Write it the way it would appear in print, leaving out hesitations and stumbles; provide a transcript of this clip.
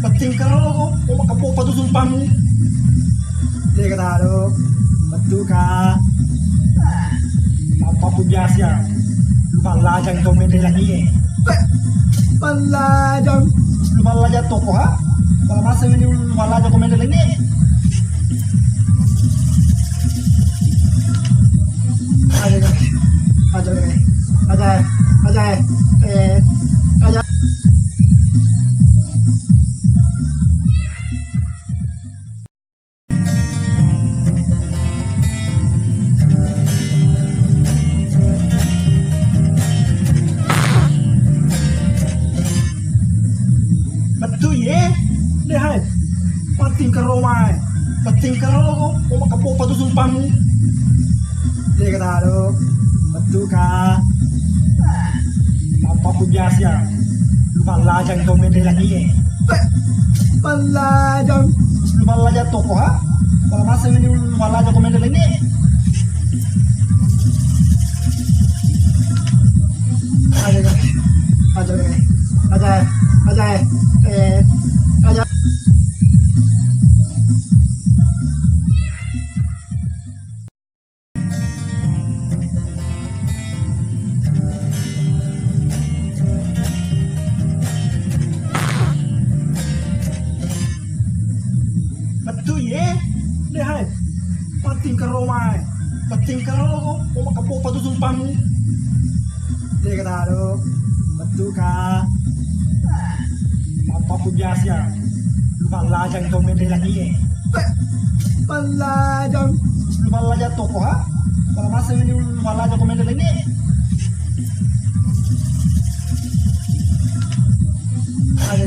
Penting kalau kau makapo pa to sumpahmu. Degradado, betul ka? Pampapujasya, lumalajang kau lagi. Malajang, lumalajang toko ha? Kalau masa ini lumalajang kau lagi. Aja, aja. Betul ya, lihat. Penting kalau kau makapo pa to sumpahmu. Degradado, betul ka? Pampapujasya, lumalajang kau lagi. Lumalajang toko ha? Kalau masa ini lumalajang kau lagi. Aja. Betul ya, lihat. Penting kalau kau makapo pa to sumpahmu. Degradado, betul ka? Pampapujasya, lumalajang kau lagi. Lumalajang toko ha? Kalau masa ini lumalajang kau lagi. Aja.